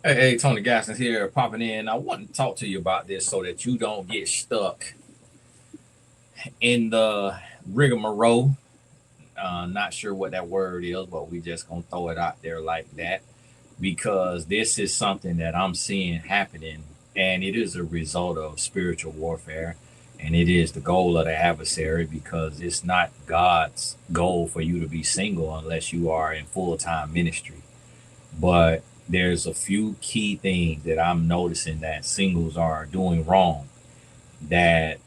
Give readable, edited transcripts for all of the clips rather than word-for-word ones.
Hey, Tony Gaskins here, popping in. I want to talk to you about this so that you don't get stuck in the rigmarole. Not sure what that word is, but we just gonna throw it out there like that because this is something that I'm seeing happening, and it is a result of spiritual warfare, and it is the goal of the adversary because it's not God's goal for you to be single unless you are in full time ministry. But there's a few key things that I'm noticing that singles are doing wrong that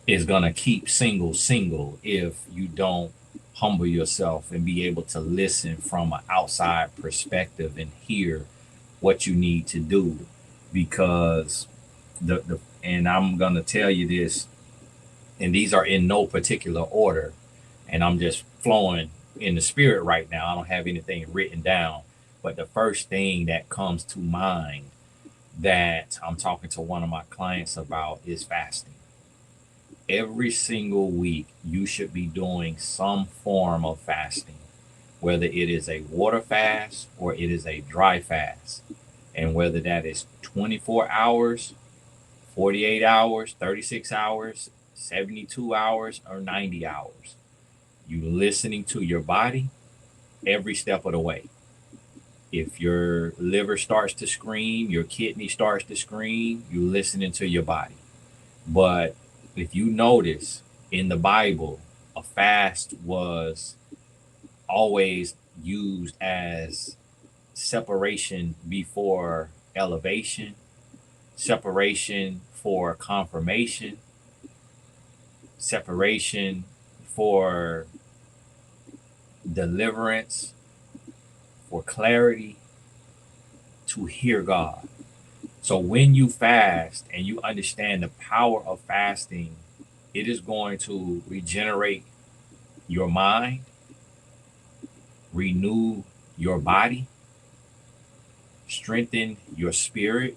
is going to keep singles single if you don't humble yourself and be able to listen from an outside perspective and hear what you need to do because the and I'm going to tell you this, and these are in no particular order, and I'm just flowing in the spirit right now. I don't have anything written down, but the first thing that comes to mind that I'm talking to one of my clients about is fasting. Every single week, you should be doing some form of fasting, whether it is a water fast or it is a dry fast, and whether that is 24 hours, 48 hours, 36 hours, 72 hours, or 90 hours. You listening to your body every step of the way. If your liver starts to scream, your kidney starts to scream, you listening to your body. But if you notice in the Bible, a fast was always used as separation before elevation, separation for confirmation, separation for deliverance, for clarity, to hear God. So when you fast and you understand the power of fasting, it is going to regenerate your mind, renew your body, strengthen your spirit.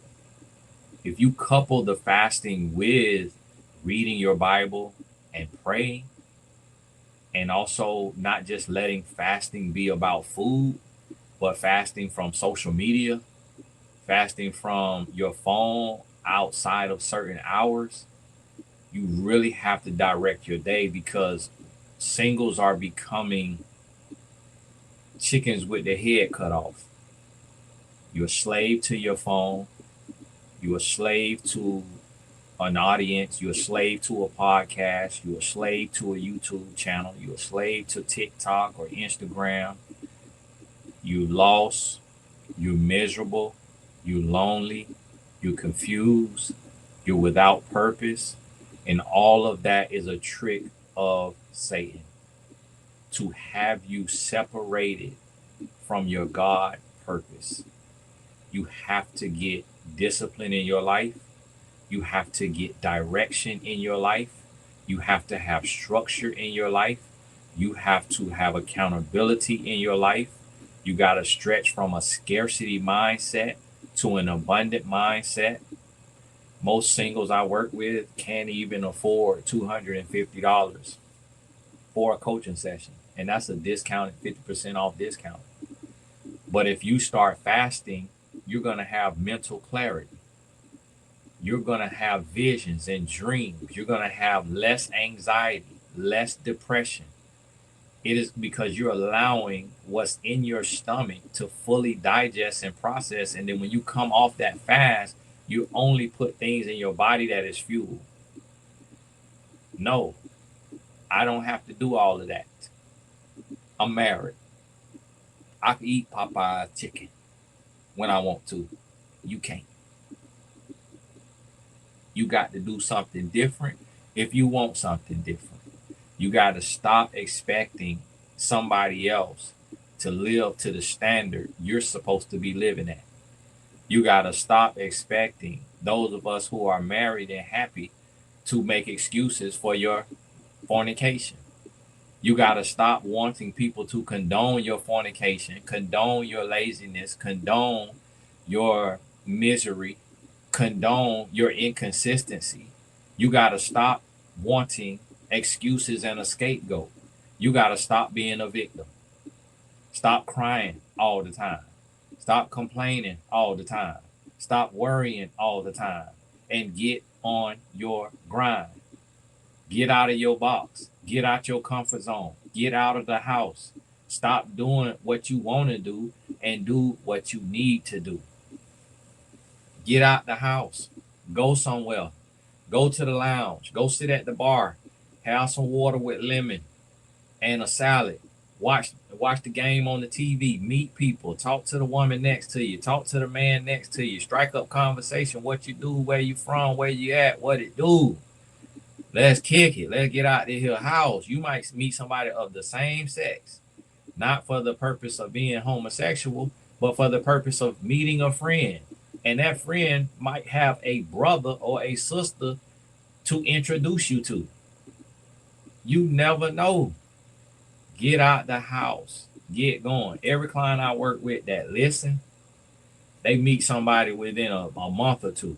If you couple the fasting with reading your Bible and praying, and also not just letting fasting be about food, but fasting from social media, fasting from your phone outside of certain hours, you really have to direct your day because singles are becoming chickens with their head cut off. You're a slave to your phone. You're a slave to an audience. You're a slave to a podcast. You're a slave to a YouTube channel. You're a slave to TikTok or Instagram. You lost. You're miserable. You're lonely. You're confused. You're without purpose. And all of that is a trick of Satan to have you separated from your God purpose. You have to get discipline in your life. You have to get direction in your life. You have to have structure in your life. You have to have accountability in your life. You got to stretch from a scarcity mindset to an abundant mindset. Most singles I work with can't even afford $250 for a coaching session. And that's a discounted 50% off discount. But if you start fasting, you're going to have mental clarity. You're going to have visions and dreams. You're going to have less anxiety, less depression. It is because you're allowing what's in your stomach to fully digest and process. And then when you come off that fast, you only put things in your body that is fuel. No, I don't have to do all of that. I'm married. I can eat Popeye chicken when I want to. You can't. You got to do something different if you want something different. You got to stop expecting somebody else to live to the standard you're supposed to be living at. You got to stop expecting those of us who are married and happy to make excuses for your fornication. You got to stop wanting people to condone your fornication, condone your laziness, condone your misery, condone your inconsistency. You got to stop wanting excuses and a scapegoat. You got to stop being a victim. Stop crying all the time. Stop complaining all the time. Stop worrying all the time and get on your grind. Get out of your box. Get out your comfort zone. Get out of the house. Stop doing what you want to do and do what you need to do. Get out the house. Go somewhere. Go to the lounge. Go sit at the bar. Have some water with lemon and a salad. Watch the game on the TV. Meet people. Talk to the woman next to you. Talk to the man next to you. Strike up conversation. What you do, where you from, where you at, what it do. Let's kick it. Let's get out of here house. You might meet somebody of the same sex, not for the purpose of being homosexual, but for the purpose of meeting a friend. And that friend might have a brother or a sister to introduce you to. You never know. Get out the house. Get going. Every client I work with that listen, they meet somebody within a month or two.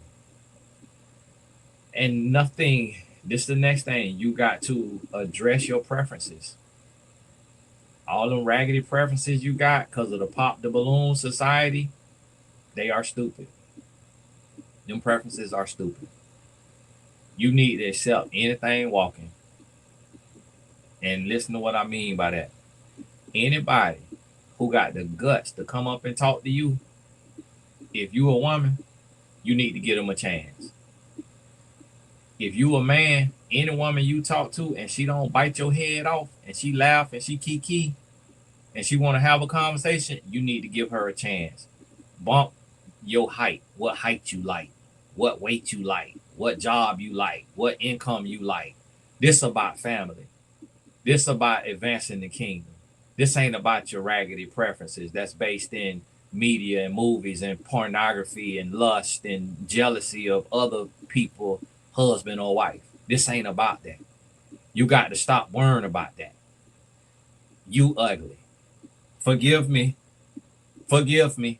And nothing, this is the next thing. You got to address your preferences. All them raggedy preferences you got because of the pop the balloon society, they are stupid. Them preferences are stupid. You need to accept anything walking. And listen to what I mean by that. Anybody who got the guts to come up and talk to you, if you a woman, you need to give them a chance. If you a man, any woman you talk to and she don't bite your head off and she laugh and she kiki and she want to have a conversation, you need to give her a chance. Bump your height. What height you like? What weight you like? What job you like? What income you like? This about family. This about advancing the kingdom. This ain't about your raggedy preferences that's based in media and movies and pornography and lust and jealousy of other people, husband or wife. This ain't about that. You got to stop worrying about that. You ugly. Forgive me. Forgive me.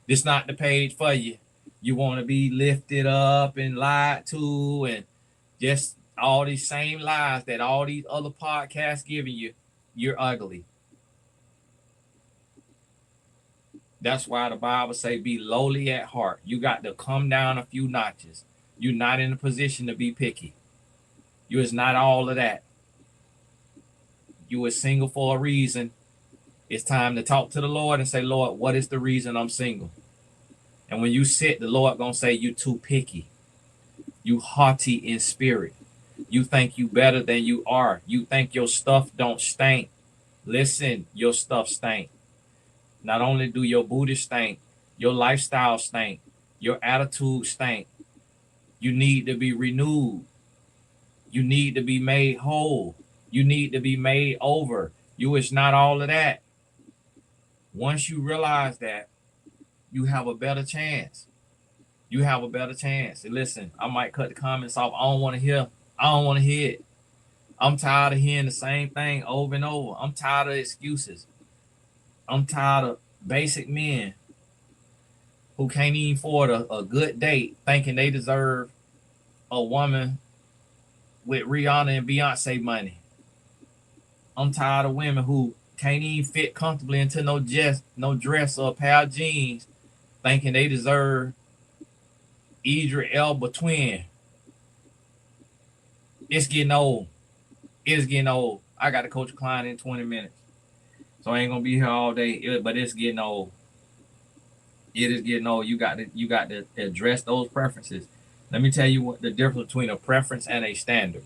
This not the page for you. You want to be lifted up and lied to and just all these same lies that all these other podcasts giving you. You're ugly. That's why the Bible say be lowly at heart. You got to come down a few notches. You're not in a position to be picky. You is not all of that. You are single for a reason. It's time to talk to the Lord and say, Lord, what is the reason I'm single? And when you sit, the Lord gonna say you too picky. You haughty in spirit. You think you better than you are. You think your stuff don't stink. Listen, your stuff stink. Not only do your booty stink, your lifestyle stink, your attitude stink. You need to be renewed. You need to be made whole. You need to be made over. You is not all of that. Once you realize that, you have a better chance. You have a better chance. And listen, I might cut the comments off. I don't want to hear it. I'm tired of hearing the same thing over and over. I'm tired of excuses. I'm tired of basic men who can't even afford a good date thinking they deserve a woman with Rihanna and Beyonce money. I'm tired of women who can't even fit comfortably into no dress or a pair of jeans thinking they deserve Idris Elba twin. It's getting old. It's getting old. I got to coach a client in 20 minutes. So I ain't gonna be here all day, but it's getting old. It is getting old. You got to address those preferences. Let me tell you what the difference between a preference and a standard.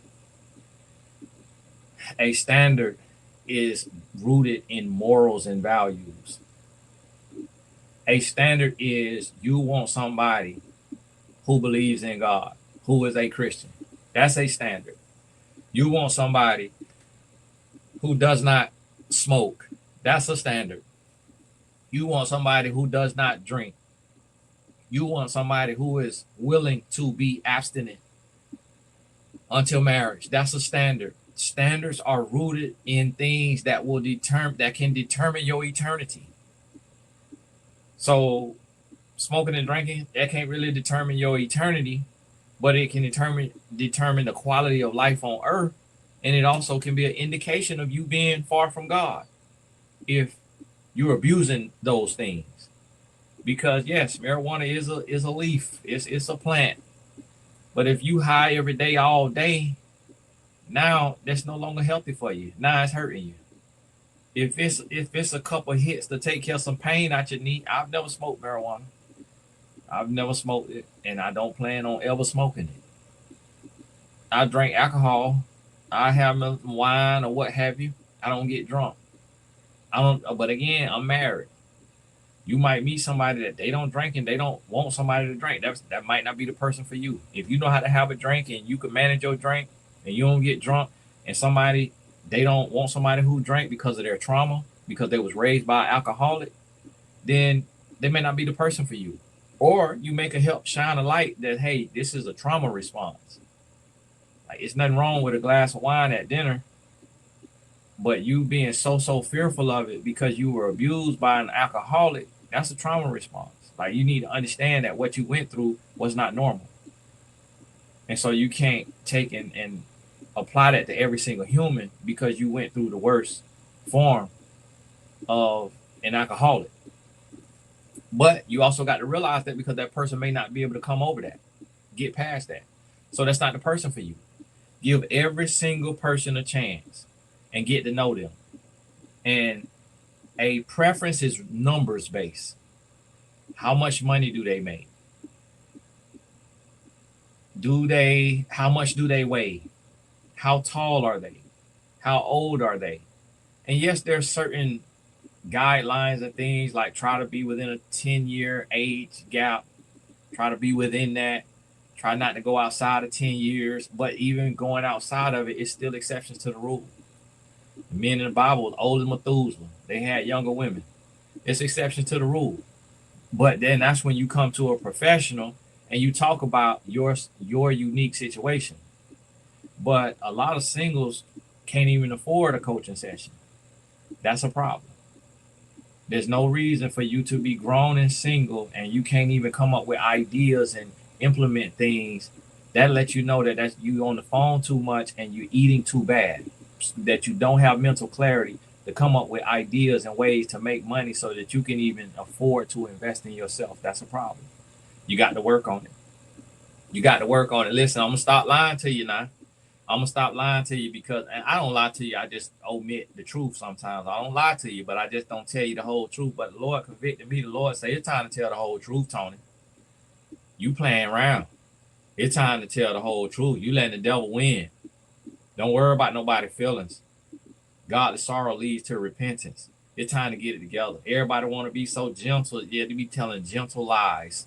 A standard is rooted in morals and values. A standard is you want somebody who believes in God, who is a Christian. That's a standard. You want somebody who does not smoke. That's a standard. You want somebody who does not drink. You want somebody who is willing to be abstinent until marriage. That's a standard. Standards are rooted in things that can determine your eternity. So smoking and drinking, that can't really determine your eternity, but it can determine the quality of life on earth. And it also can be an indication of you being far from God if you're abusing those things. Because yes, marijuana is a leaf. It's a plant. But if you high every day, all day, now that's no longer healthy for you. Now it's hurting you. If it's a couple of hits to take care of some pain out your knee, I've never smoked marijuana. I've never smoked it, and I don't plan on ever smoking it. I drink alcohol. I have wine or what have you. I don't get drunk. I don't. But again, I'm married. You might meet somebody that they don't drink and they don't want somebody to drink. That might not be the person for you. If you know how to have a drink and you can manage your drink and you don't get drunk, and somebody they don't want somebody who drank because of their trauma, because they was raised by an alcoholic, then they may not be the person for you. Or you make a help shine a light that hey, this is a trauma response. Like it's nothing wrong with a glass of wine at dinner, but you being so fearful of it because you were abused by an alcoholic, that's a trauma response. Like you need to understand that what you went through was not normal. And so you can't take and apply that to every single human because you went through the worst form of an alcoholic. But you also got to realize that because that person may not be able to come over that, get past that. So that's not the person for you. Give every single person a chance and get to know them. And a preference is numbers based. How much money do they make? How much do they weigh? How tall are they? How old are they? And yes, there's certain guidelines and things like try to be within a 10-year age gap, try to be within that, try not to go outside of 10 years, but even going outside of it is still exceptions to the rule. The men in the Bible was older than Methuselah. They had younger women. It's exception to the rule. But then that's when you come to a professional and you talk about your unique situation. But a lot of singles can't even afford a coaching session. That's a problem. There's no reason for you to be grown and single and you can't even come up with ideas and implement things. That lets you know that that's you on the phone too much and you're eating too bad. That you don't have mental clarity to come up with ideas and ways to make money so that you can even afford to invest in yourself. That's a problem. You got to work on it. You got to work on it. Listen, I'm gonna stop lying to you now. I'm gonna stop lying to you because and I don't lie to you. I just omit the truth sometimes. I don't lie to you, but I just don't tell you the whole truth. But the Lord convicted me. The Lord said, "It's time to tell the whole truth, Tony. You playing around. It's time to tell the whole truth. You letting the devil win. Don't worry about nobody's feelings. Godly sorrow leads to repentance. It's time to get it together. Everybody want to be so gentle, yet to be telling gentle lies.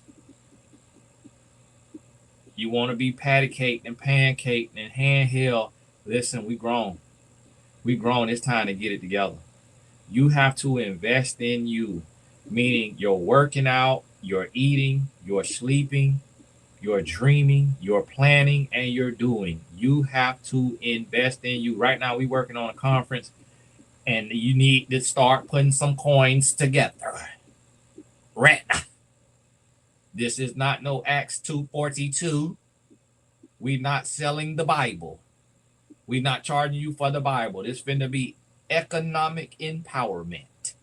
You want to be patty caked and pancaked and handheld. Listen, we grown. We grown. It's time to get it together. You have to invest in you, meaning you're working out, you're eating, you're sleeping, you're dreaming, you're planning, and you're doing. You have to invest in you. Right now, we're working on a conference, and you need to start putting some coins together. Right now. This is not no Acts 2:42. We're not selling the Bible. We're not charging you for the Bible. This finna be economic empowerment.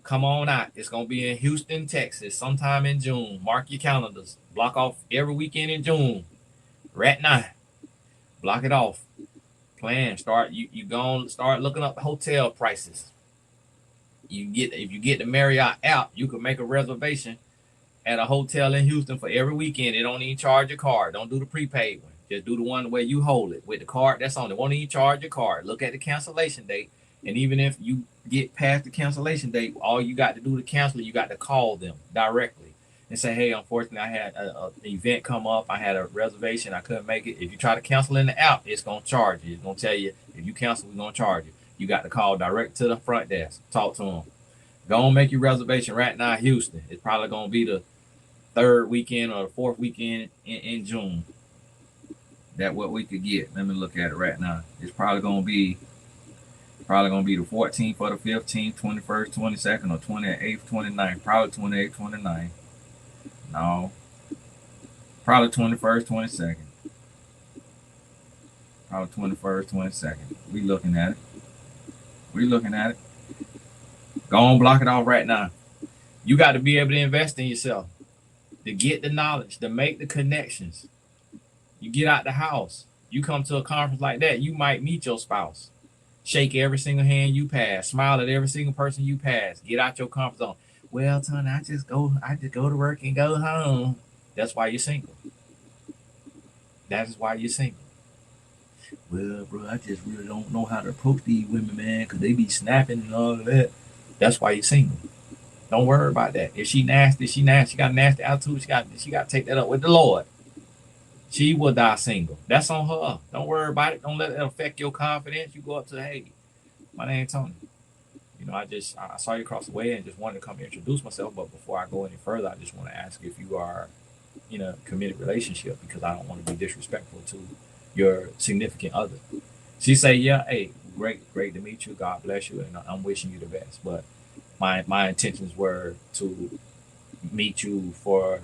Come on out. It's gonna be in Houston, Texas, sometime in June. Mark your calendars. Block off every weekend in June. Right now. Block it off. Plan. Start. You gonna start looking up hotel prices. If you get the Marriott app, you can make a reservation at a hotel in Houston for every weekend. They don't even charge your card. Don't do the prepaid one. Just do the one where you hold it with the card. That's on it. Won't even charge your card. Look at the cancellation date. And even if you get past the cancellation date, all you got to do to cancel it, you got to call them directly and say, hey, unfortunately, I had an event come up. I had a reservation. I couldn't make it. If you try to cancel in the app, it's going to charge you. It's going to tell you, if you cancel, we're going to charge you. You got to call direct to the front desk. Talk to them. Go and make your reservation right now, Houston. It's probably going to be the third weekend or the fourth weekend in June. That what we could get. Let me look at it right now. It's probably gonna be the 14th or the 15th, 21st, 22nd, or 28th, 29th. Probably 28th, 29th. No. Probably 21st, 22nd. Probably 21st, 22nd. We looking at it. Go on, block it off right now. You got to be able to invest in yourself, to get the knowledge, to make the connections. You get out the house. You come to a conference like that, you might meet your spouse. Shake every single hand you pass. Smile at every single person you pass. Get out your comfort zone. Well, Tony, I just go to work and go home. That's why you're single. That is why you're single. Well, bro, I just really don't know how to approach these women, man, because they be snapping and all of that. That's why you're single. Don't worry about that. If she nasty, she nasty. She got a nasty attitude. She got to take that up with the Lord. She will die single. That's on her. Don't worry about it. Don't let it affect your confidence. You go up to, hey, my name's Tony. You know, I saw you across the way and just wanted to come introduce myself. But before I go any further, I just want to ask if you are in a committed relationship, because I don't want to be disrespectful to your significant other. She say, yeah, hey, great to meet you. God bless you, and I'm wishing you the best. But my intentions were to meet you for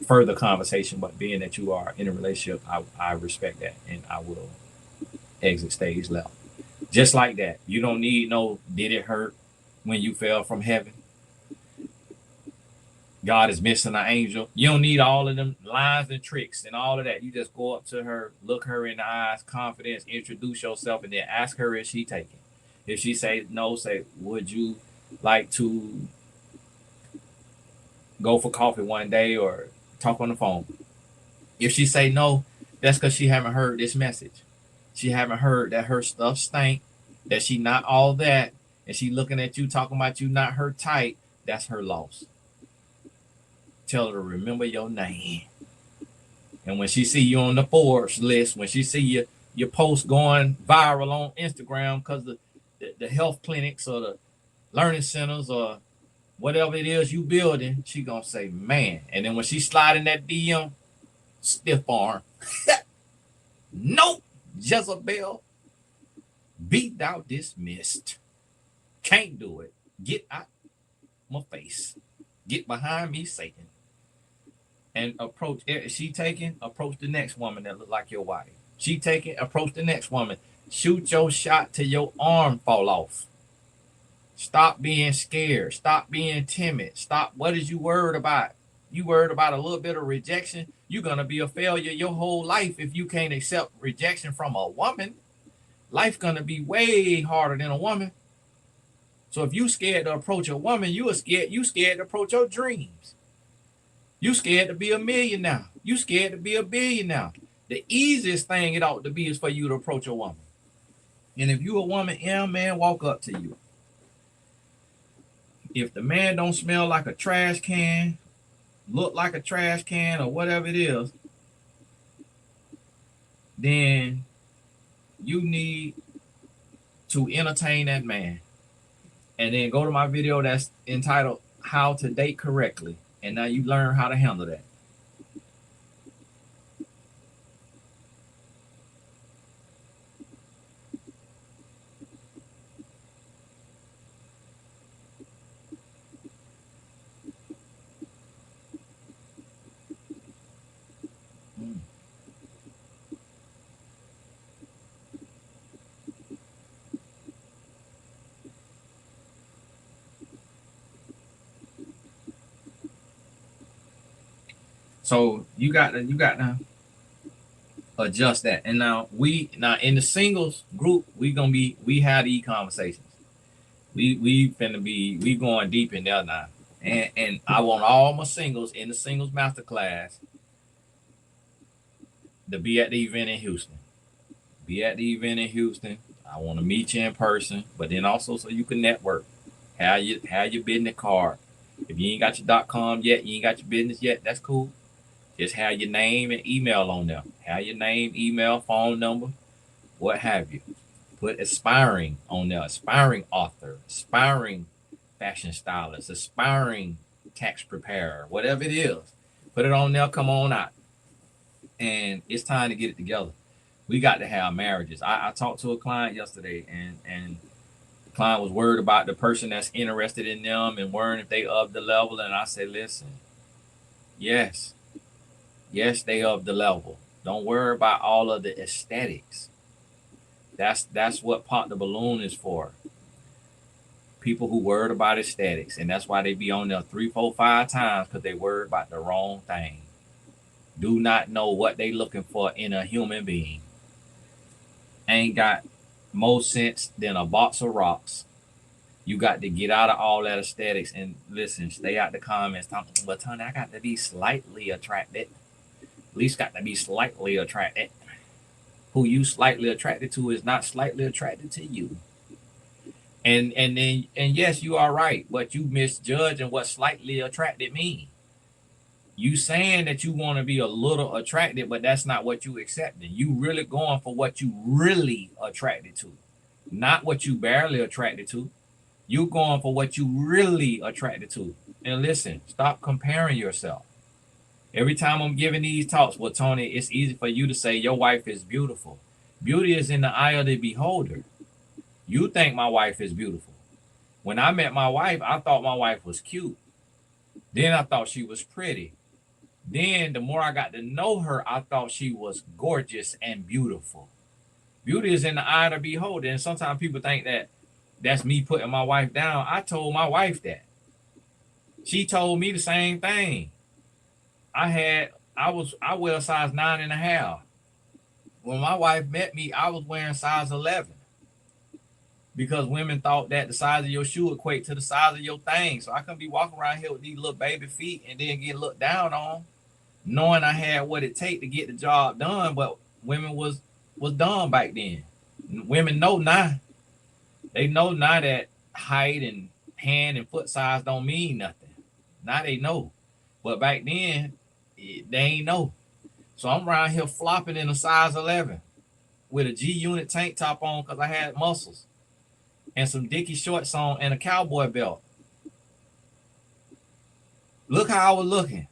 further conversation. But being that you are in a relationship, I respect that, and I will exit stage left. Just like that. You don't need no did it hurt when you fell from heaven. God is missing an angel. You don't need all of them lines and tricks and all of that. You just go up to her, look her in the eyes, confidence, introduce yourself, and then ask her if she taking. If she say no, say, would you like to go for coffee one day or talk on the phone? If she say no, that's because she haven't heard this message. She haven't heard that her stuff stank, that she not all that, and she looking at you talking about you not her type. That's her loss. Tell her to remember your name. And when she see you on the Forbes list, when she see your post going viral on Instagram because the health clinics or the learning centers or whatever it is you building, she gonna say, man. And then when she slide in that DM, stiff arm. Nope, Jezebel, beat thou dismissed. Can't do it. Get out my face. Get behind me, Satan. And approach. If she taking, approach the next woman that look like your wife. She taking, approach the next woman. Shoot your shot till your arm fall off. Stop being scared. Stop being timid. Stop. What is you worried about? You worried about a little bit of rejection? You're gonna be a failure your whole life if you can't accept rejection from a woman. Life gonna be way harder than a woman. So if you scared to approach a woman, you scared to approach your dreams. You scared to be a millionaire. You scared to be a billionaire. The easiest thing it ought to be is for you to approach a woman. And if you a woman, man, walk up to you. If the man don't smell like a trash can, look like a trash can, or whatever it is, then you need to entertain that man. And then go to my video that's entitled How to Date Correctly. And now you learn how to handle that. So you got to adjust that. And now in the singles group, we have these conversations. We finna be we going deep in there now. And I want all my singles in the singles masterclass to be at the event in Houston. Be at the event in Houston. I want to meet you in person, but then also so you can network. Have your business card. If you ain't got your .com yet, you ain't got your business yet, that's cool. Just have your name and email on there. Have your name, email, phone number, what have you. Put aspiring on there, aspiring author, aspiring fashion stylist, aspiring tax preparer, whatever it is. Put it on there, come on out. And it's time to get it together. We got to have marriages. I talked to a client yesterday, and the client was worried about the person that's interested in them and worrying if they of the level. And I said, listen, yes, they of the level. Don't worry about all of the aesthetics. That's what Pop the Balloon is for. people who worried about aesthetics, and that's why they be on there 3, 4, 5 times, because they worried about the wrong thing. Do not know what they looking for in a human being. Ain't got more sense than a box of rocks. You got to get out of all that aesthetics and listen, stay out the comments. But Tony, I got to be slightly attracted. At least got to be slightly attracted. Who you slightly attracted to is not slightly attracted to you. And yes, you are right, but you misjudging what slightly attracted mean. You saying that you want to be a little attracted, but that's not what you accepting. You really going for what you really attracted to, not what you barely attracted to. You going for what you really attracted to. And listen, stop comparing yourself. Every time I'm giving these talks, well, Tony, it's easy for you to say your wife is beautiful. Beauty is in the eye of the beholder. You think my wife is beautiful. When I met my wife, I thought my wife was cute. Then I thought she was pretty. Then the more I got to know her, I thought she was gorgeous and beautiful. Beauty is in the eye of the beholder. And sometimes people think that that's me putting my wife down. I told my wife that. She told me the same thing. I wear a size 9.5. When my wife met me, I was wearing size 11. Because women thought that the size of your shoe equate to the size of your thing. So I couldn't be walking around here with these little baby feet and then get looked down on, knowing I had what it take to get the job done. But women was dumb back then. Women know now. They know now that height and hand and foot size don't mean nothing. Now they know. But back then, they ain't know. So I'm around here flopping in a size 11 with a G-Unit tank top on because I had muscles and some Dickie shorts on and a cowboy belt. Look how I was looking.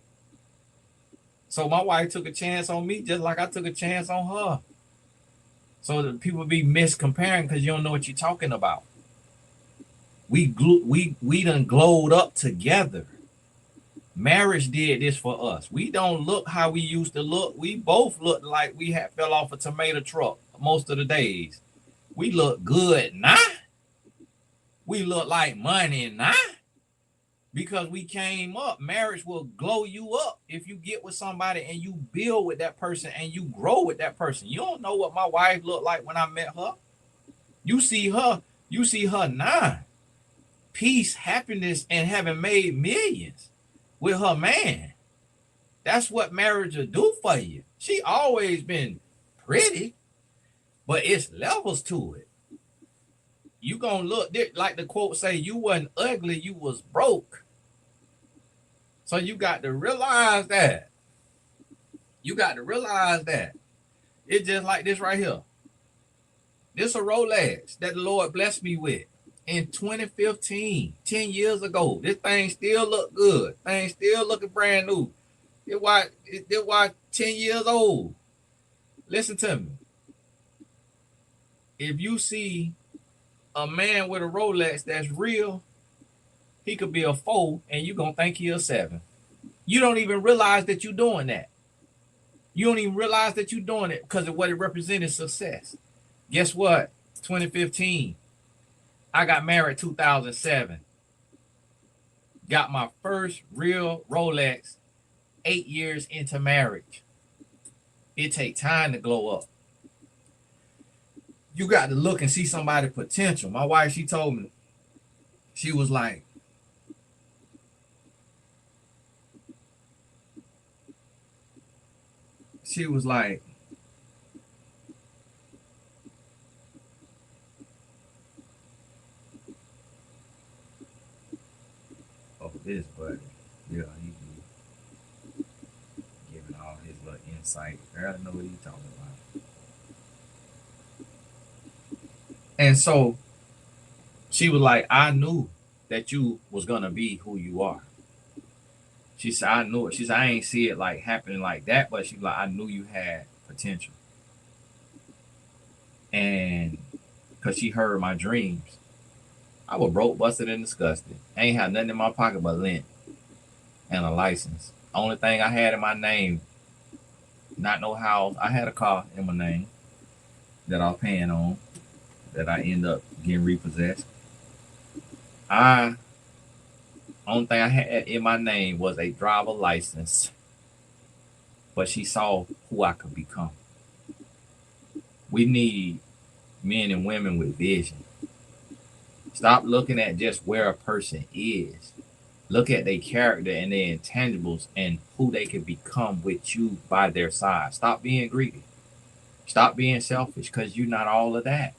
So my wife took a chance on me just like I took a chance on her. So that people be miscomparing because you don't know what you're talking about. We done glowed up together. Marriage did this for us. We don't look how we used to look. We both look like we had fell off a tomato truck most of the days. We look good now. We look like money now. Because we came up. Marriage will glow you up if you get with somebody and you build with that person and you grow with that person. You don't know what my wife looked like when I met her. You see her now. Peace, happiness, and having made millions with her man. That's what marriage will do for you. She always been pretty, but it's levels to it. You gonna look like the quote say, you wasn't ugly, you was broke. So you got to realize that. You got to realize that. It's just like this right here. This a Rolex that the Lord blessed me with in 2015, 10 years ago. This thing still look good. Thing still looking brand new. It was 10 years old. Listen to me. If you see a man with a Rolex that's real, he could be a 4 and you're going to think he a 7. You don't even realize that you're doing that. You don't even realize that you're doing it because of what it represented success. Guess what? 2015. I got married 2007. Got my first real Rolex 8 years into marriage. It takes time to glow up. You got to look and see somebody's potential. My wife, she told me, she was like, oh, this buddy. Yeah, he giving all his little insight. Girl, I know what he's talking about. And so she was like, I knew that you was gonna be who you are. She said, I knew it. She said, I ain't see it like happening like that, but she was like, I knew you had potential. And because she heard my dreams. I was broke, busted, and disgusted. I ain't had nothing in my pocket but lint and a license. Only thing I had in my name, not no house. I had a car in my name that I was paying on, that I ended up getting repossessed. I only thing I had in my name was a driver license, but she saw who I could become. We need men and women with vision. Stop looking at just where a person is. Look at their character and their intangibles and who they can become with you by their side. Stop being greedy. Stop being selfish because you're not all of that.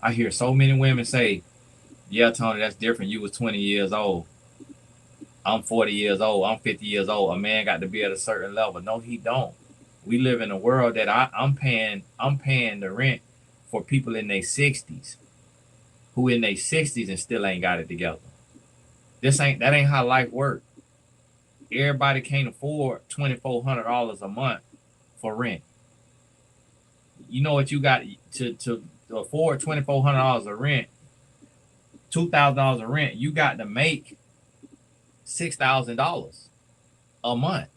I hear so many women say, yeah, Tony, that's different. You was 20 years old. I'm 40 years old. I'm 50 years old. A man got to be at a certain level. No, he don't. We live in a world that I'm paying the rent for people in their 60s who in their 60s and still ain't got it together. That ain't how life works. Everybody can't afford $2,400 a month for rent. You know what you got to afford $2,400 of rent, $2,000 of rent. You got to make $6,000 a month.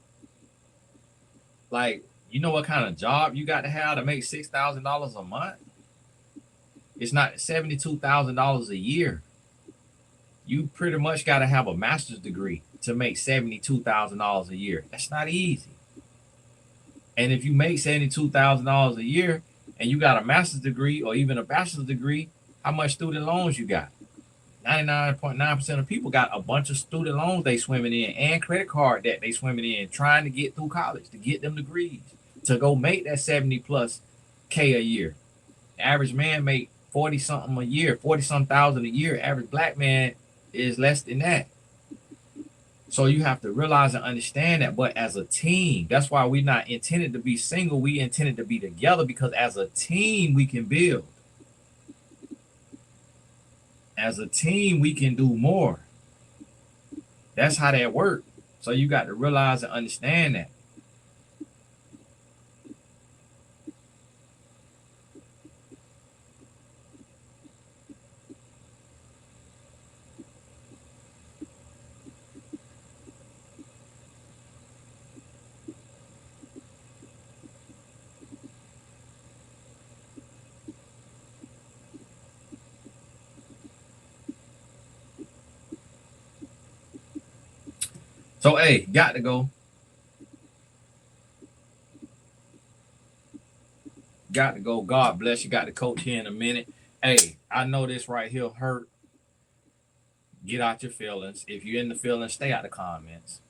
Like, you know what kind of job you got to have to make $6,000 a month? It's not $72,000 a year. You pretty much got to have a master's degree to make $72,000 a year. That's not easy. And if you make $72,000 a year and you got a master's degree or even a bachelor's degree, how much student loans you got? 99.9% of people got a bunch of student loans they swimming in and credit card debt they swimming in, trying to get through college, to get them degrees, to go make that 70 plus K a year. The average man make 40 something a year, 40 some thousand a year. Average black man is less than that. So you have to realize and understand that. But as a team, that's why we're not intended to be single. We intended to be together because as a team, we can build. As a team, we can do more. That's how that works. So you got to realize and understand that. So, hey, got to go. Got to go. God bless you. Got to coach here in a minute. Hey, I know this right here hurt. Get out your feelings. If you're in the feelings, stay out the comments.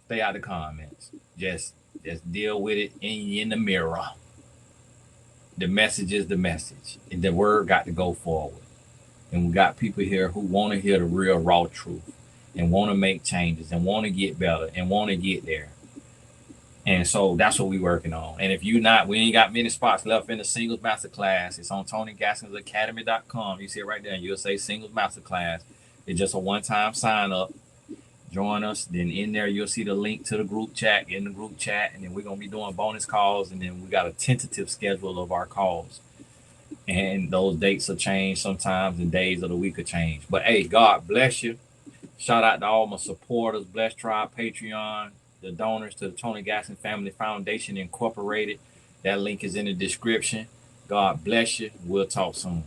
Stay out the comments. Just deal with it in the mirror. The message is the message. And the word got to go forward. And we got people here who want to hear the real raw truth and want to make changes and want to get better and want to get there. And so that's what we're working on. And if you're not, we ain't got many spots left in the Singles Masterclass. It's on TonyGaskinsAcademy.com. You see it right there. You'll say Singles Masterclass. It's just a one-time sign up. Join us. Then in there, you'll see the link to the group chat, in the group chat. And then we're going to be doing bonus calls. And then we got a tentative schedule of our calls. And those dates will change sometimes and days of the week will change. But hey, God bless you. Shout out to all my supporters, Blessed Tribe, Patreon, the donors to the Tony Gaskins Family Foundation Incorporated. That link is in the description. God bless you. We'll talk soon.